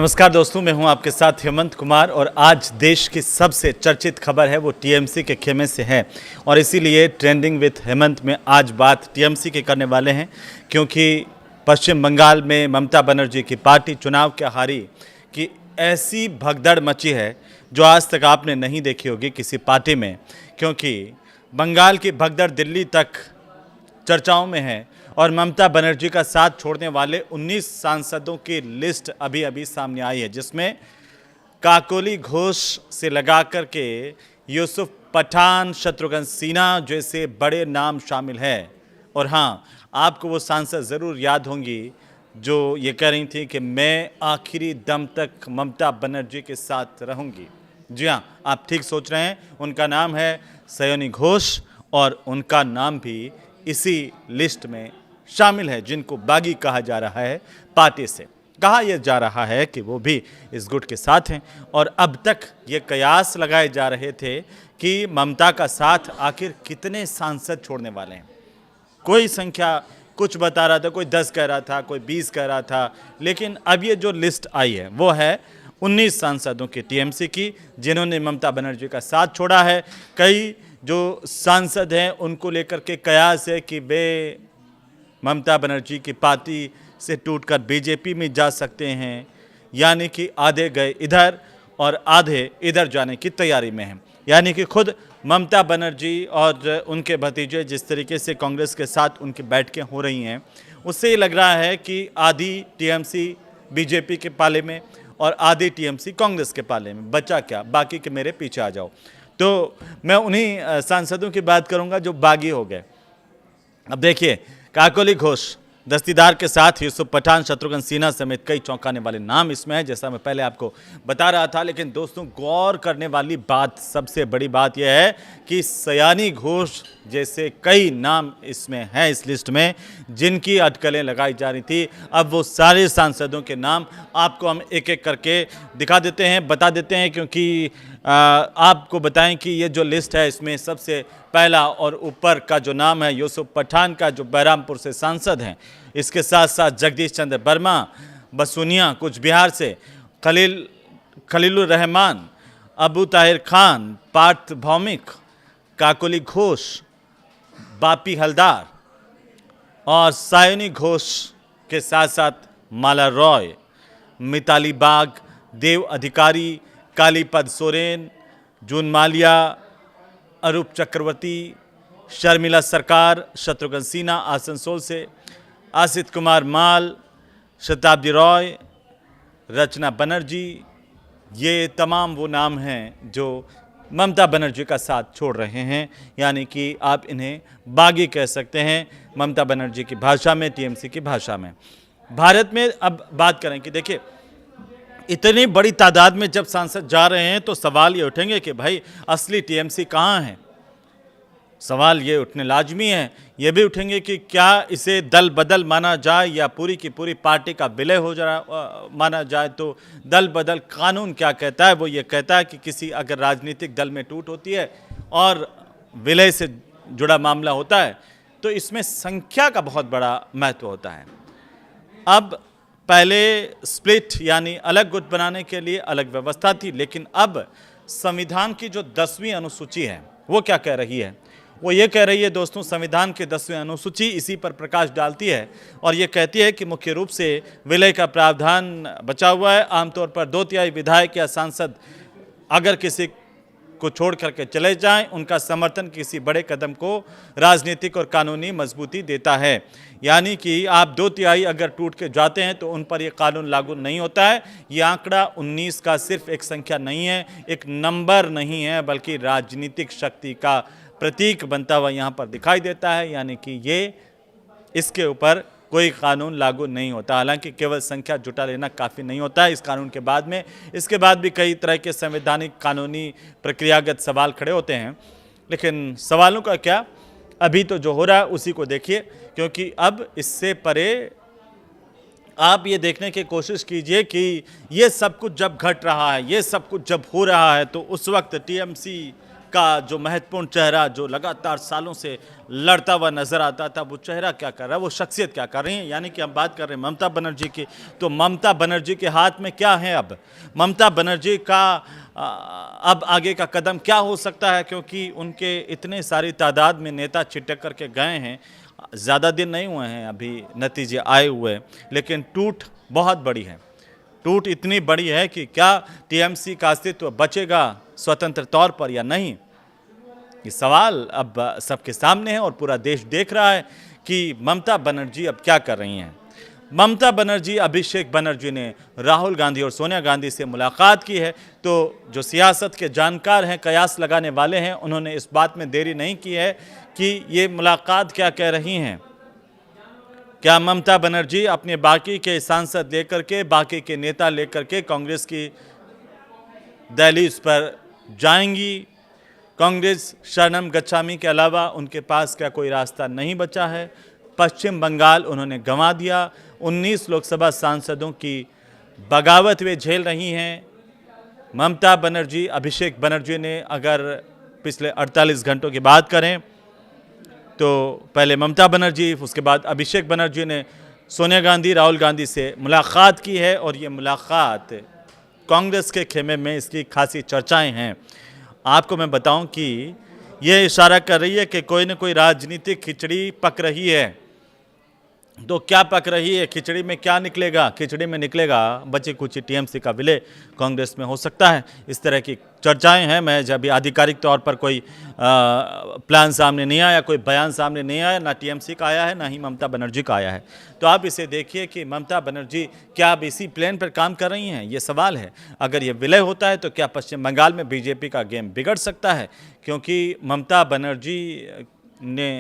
नमस्कार दोस्तों, मैं हूं आपके साथ हेमंत कुमार और आज देश की सबसे चर्चित खबर है वो टीएमसी के खेमे से है और इसीलिए ट्रेंडिंग विथ हेमंत में आज बात टीएमसी की करने वाले हैं क्योंकि पश्चिम बंगाल में ममता बनर्जी की पार्टी चुनाव के हारी की ऐसी भगदड़ मची है जो आज तक आपने नहीं देखी होगी किसी पार्टी में, क्योंकि बंगाल की भगदड़ दिल्ली तक चर्चाओं में है और ममता बनर्जी का साथ छोड़ने वाले 19 सांसदों की लिस्ट अभी अभी सामने आई है, जिसमें काकोली घोष से लगा कर के यूसुफ पठान, शत्रुघ्न सिन्हा जैसे बड़े नाम शामिल हैं। और हाँ, आपको वो सांसद ज़रूर याद होंगी जो ये कह रही थी कि मैं आखिरी दम तक ममता बनर्जी के साथ रहूंगी। जी हाँ, आप ठीक सोच रहे हैं, उनका नाम है सयोनी घोष और उनका नाम भी इसी लिस्ट में शामिल है, जिनको बागी कहा जा रहा है। पार्टी से कहा यह जा रहा है कि वो भी इस गुट के साथ हैं और अब तक ये कयास लगाए जा रहे थे कि ममता का साथ आखिर कितने सांसद छोड़ने वाले हैं। कोई संख्या कुछ बता रहा था, कोई 10 कह रहा था, कोई 20 कह रहा था, लेकिन अब ये जो लिस्ट आई है वो है 19 सांसदों की टीएमसी की, जिन्होंने ममता बनर्जी का साथ छोड़ा है। कई जो सांसद हैं उनको लेकर के कयास है कि वे ममता बनर्जी की पार्टी से टूटकर बीजेपी में जा सकते हैं, यानी कि आधे गए इधर और आधे इधर जाने की तैयारी में हैं। यानी कि खुद ममता बनर्जी और उनके भतीजे जिस तरीके से कांग्रेस के साथ उनकी बैठकें हो रही हैं, उससे ये लग रहा है कि आधी टीएमसी बीजेपी के पाले में और आधी टीएमसी कांग्रेस के पाले में। बचा क्या, बाकी के मेरे पीछे आ जाओ। तो मैं उन्हीं सांसदों की बात करूंगा जो बागी हो गए। अब देखिए, काकोली घोष दस्तीदार के साथ यूसुफ पठान, शत्रुघ्न सिन्हा समेत कई चौंकाने वाले नाम इसमें हैं, जैसा मैं पहले आपको बता रहा था। लेकिन दोस्तों, गौर करने वाली बात, सबसे बड़ी बात यह है कि सयानी घोष जैसे कई नाम इसमें हैं इस लिस्ट में, जिनकी अटकलें लगाई जा रही थी। अब वो सारे सांसदों के नाम आपको हम एक एक करके दिखा देते हैं, बता देते हैं, क्योंकि आपको बताएं कि ये जो लिस्ट है इसमें सबसे पहला और ऊपर का जो नाम है यूसुफ पठान का, जो बहरामपुर से सांसद हैं। इसके साथ साथ जगदीश चंद्र वर्मा बसुनिया कुछ बिहार से, खलीलुर रहमान, अबू ताहिर खान, पार्थ भौमिक, काकोली घोष, बापी हलदार और सायोनी घोष के साथ साथ माला रॉय, मिताली बाग, देव अधिकारी, कालीपद सोरेन, जून मालिया, अरूप चक्रवर्ती, शर्मिला सरकार, शत्रुघ्न सिन्हा आसनसोल से, आसित कुमार माल, शताब्दी रॉय, रचना बनर्जी, ये तमाम वो नाम हैं जो ममता बनर्जी का साथ छोड़ रहे हैं। यानी कि आप इन्हें बागी कह सकते हैं ममता बनर्जी की भाषा में, टीएमसी की भाषा में। भारत में अब बात करें कि देखिए, इतनी बड़ी तादाद में जब सांसद जा रहे हैं तो सवाल ये उठेंगे कि भाई असली टीएमसी कहाँ है। सवाल ये उठने लाजमी है। ये भी उठेंगे कि क्या इसे दल बदल माना जाए या पूरी की पूरी पार्टी का विलय हो माना जाए। तो दल बदल कानून क्या कहता है, वो ये कहता है कि किसी अगर राजनीतिक दल में टूट होती है और विलय से जुड़ा मामला होता है तो इसमें संख्या का बहुत बड़ा महत्व होता है। अब पहले स्प्लिट यानी अलग गुट बनाने के लिए अलग व्यवस्था थी, लेकिन अब संविधान की जो 10वीं अनुसूची है वो क्या कह रही है, वो ये कह रही है दोस्तों, संविधान की 10वीं अनुसूची इसी पर प्रकाश डालती है और ये कहती है कि मुख्य रूप से विलय का प्रावधान बचा हुआ है। आमतौर पर 2/3 विधायक या सांसद अगर किसी को छोड़ करके चले जाएं, उनका समर्थन किसी बड़े कदम को राजनीतिक और कानूनी मजबूती देता है। यानी कि आप 2/3 अगर टूट के जाते हैं तो उन पर यह कानून लागू नहीं होता है। ये आंकड़ा 19 का सिर्फ एक संख्या नहीं है, एक नंबर नहीं है, बल्कि राजनीतिक शक्ति का प्रतीक बनता हुआ यहाँ पर दिखाई देता है। यानी कि ये इसके ऊपर कोई कानून लागू नहीं होता। हालांकि केवल संख्या जुटा लेना काफ़ी नहीं होता है इस कानून के बाद में। इसके बाद भी कई तरह के संवैधानिक, कानूनी, प्रक्रियागत सवाल खड़े होते हैं। लेकिन सवालों का क्या, अभी तो जो हो रहा है उसी को देखिए, क्योंकि अब इससे परे आप ये देखने की कोशिश कीजिए कि ये सब कुछ जब घट रहा है, ये सब कुछ जब हो रहा है, तो उस वक्त टीएमसी का जो महत्वपूर्ण चेहरा जो लगातार सालों से लड़ता हुआ नजर आता था, वो चेहरा क्या कर रहा है, वो शख्सियत क्या कर रही है। यानी कि हम बात कर रहे हैं ममता बनर्जी की, तो ममता बनर्जी के हाथ में क्या है अब, ममता बनर्जी का अब आगे का कदम क्या हो सकता है, क्योंकि उनके इतने सारी तादाद में नेता छिटक करके गए हैं, ज़्यादा दिन नहीं हुए हैं अभी नतीजे आए हुए, लेकिन टूट बहुत बड़ी है। टूट इतनी बड़ी है कि क्या टीएमसी का अस्तित्व बचेगा स्वतंत्र तौर पर या नहीं, ये सवाल अब सबके सामने है और पूरा देश देख रहा है कि ममता बनर्जी अब क्या कर रही हैं। ममता बनर्जी, अभिषेक बनर्जी ने राहुल गांधी और सोनिया गांधी से मुलाकात की है, तो जो सियासत के जानकार हैं, कयास लगाने वाले हैं, उन्होंने इस बात में देरी नहीं की है कि ये मुलाकात क्या कह रही हैं। क्या ममता बनर्जी अपने बाकी के सांसद लेकर के, बाकी के नेता लेकर के कांग्रेस की दहलीज पर जाएंगी? कांग्रेस शरणम गच्छामी के अलावा उनके पास क्या कोई रास्ता नहीं बचा है? पश्चिम बंगाल उन्होंने गंवा दिया, 19 लोकसभा सांसदों की बगावत वे झेल रही हैं। ममता बनर्जी, अभिषेक बनर्जी ने अगर पिछले 48 घंटों की बात करें तो पहले ममता बनर्जी, उसके बाद अभिषेक बनर्जी ने सोनिया गांधी, राहुल गांधी से मुलाकात की है और ये मुलाकात कांग्रेस के खेमे में इसकी खासी चर्चाएं हैं। आपको मैं बताऊं कि ये इशारा कर रही है कि कोई न कोई राजनीतिक खिचड़ी पक रही है। तो क्या पक रही है, खिचड़ी में क्या निकलेगा? खिचड़ी में निकलेगा बची कुची टीएमसी का विलय कांग्रेस में हो सकता है, इस तरह की चर्चाएं हैं। मैं जब आधिकारिक तौर पर कोई प्लान सामने नहीं आया, कोई बयान सामने नहीं आया, ना टीएमसी का आया है, ना ही ममता बनर्जी का आया है। तो आप इसे देखिए कि ममता बनर्जी क्या अब इसी प्लान पर काम कर रही हैं, ये सवाल है। अगर ये विलय होता है तो क्या पश्चिम बंगाल में बीजेपी का गेम बिगड़ सकता है? क्योंकि ममता बनर्जी ने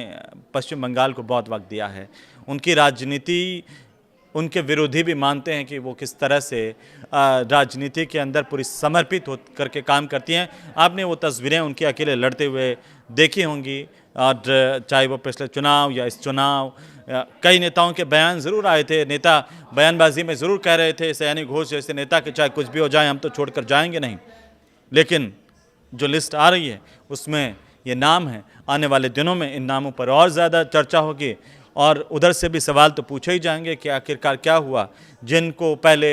पश्चिम बंगाल को बहुत वक्त दिया है। उनकी राजनीति, उनके विरोधी भी मानते हैं कि वो किस तरह से राजनीति के अंदर पूरी समर्पित हो करके काम करती हैं। आपने वो तस्वीरें उनके अकेले लड़ते हुए देखी होंगी, और चाहे वो पिछले चुनाव या इस चुनाव, कई नेताओं के बयान ज़रूर आए थे। नेता बयानबाजी में ज़रूर कह रहे थे, सयानी घोष जैसे नेता, कि चाहे कुछ भी हो जाए हम तो छोड़कर जाएंगे नहीं। लेकिन जो लिस्ट आ रही है उसमें ये नाम है। आने वाले दिनों में इन नामों पर और ज़्यादा चर्चा होगी और उधर से भी सवाल तो पूछे ही जाएंगे कि आखिरकार क्या हुआ। जिनको पहले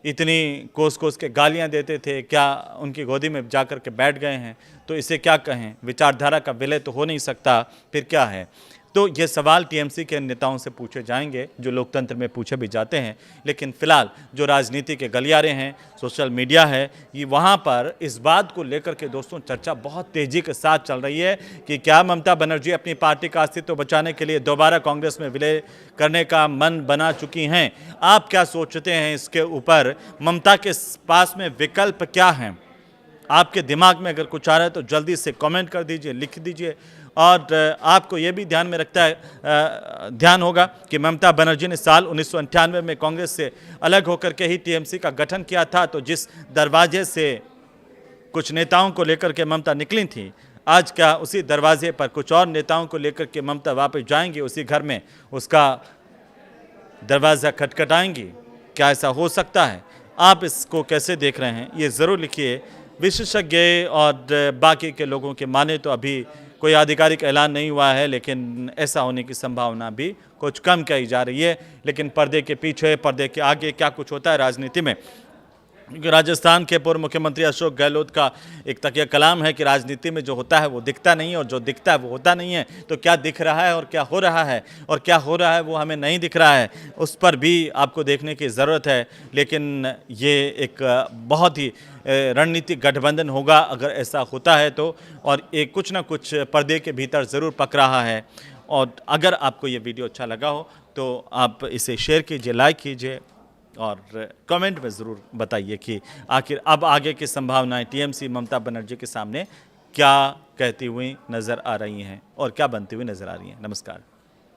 इतनी कोस कोस के गालियां देते थे, क्या उनकी गोदी में जाकर के बैठ गए हैं? तो इसे क्या कहें, विचारधारा का विलय तो हो नहीं सकता, फिर क्या है? तो ये सवाल टीएमसी के नेताओं से पूछे जाएंगे, जो लोकतंत्र में पूछे भी जाते हैं। लेकिन फिलहाल जो राजनीति के गलियारे हैं, सोशल मीडिया है, ये वहाँ पर इस बात को लेकर के दोस्तों चर्चा बहुत तेज़ी के साथ चल रही है कि क्या ममता बनर्जी अपनी पार्टी का अस्तित्व बचाने के लिए दोबारा कांग्रेस में विलय करने का मन बना चुकी हैं? आप क्या सोचते हैं इसके ऊपर? ममता के पास में विकल्प क्या हैं? आपके दिमाग में अगर कुछ आ रहा है तो जल्दी से कमेंट कर दीजिए, लिख दीजिए। और आपको ये भी ध्यान में रखता है, ध्यान होगा कि ममता बनर्जी ने साल 1998 में कांग्रेस से अलग होकर के ही टीएमसी का गठन किया था। तो जिस दरवाजे से कुछ नेताओं को लेकर के ममता निकली थी, आज क्या उसी दरवाजे पर कुछ और नेताओं को लेकर के ममता वापस जाएंगी, उसी घर में उसका दरवाज़ा खटखटाएंगी? क्या ऐसा हो सकता है? आप इसको कैसे देख रहे हैं, ये ज़रूर लिखिए। विशेषज्ञ और बाकी के लोगों के माने तो अभी कोई आधिकारिक ऐलान नहीं हुआ है, लेकिन ऐसा होने की संभावना भी कुछ कम कही जा रही है। लेकिन पर्दे के पीछे, पर्दे के आगे क्या कुछ होता है राजनीति में? क्योंकि राजस्थान के पूर्व मुख्यमंत्री अशोक गहलोत का एक तकिया कलाम है कि राजनीति में जो होता है वो दिखता नहीं है और जो दिखता है वो होता नहीं है। तो क्या दिख रहा है और क्या हो रहा है, और क्या हो रहा है वो हमें नहीं दिख रहा है, उस पर भी आपको देखने की ज़रूरत है। लेकिन ये एक बहुत ही रणनीतिक गठबंधन होगा अगर ऐसा होता है तो, और एक कुछ ना कुछ पर्दे के भीतर ज़रूर पक रहा है। और अगर आपको ये वीडियो अच्छा लगा हो तो आप इसे शेयर कीजिए, लाइक कीजिए और कमेंट में ज़रूर बताइए कि आखिर अब आगे की संभावनाएं टीएमसी ममता बनर्जी के सामने क्या कहती हुई नज़र आ रही हैं और क्या बनती हुई नज़र आ रही हैं। नमस्कार।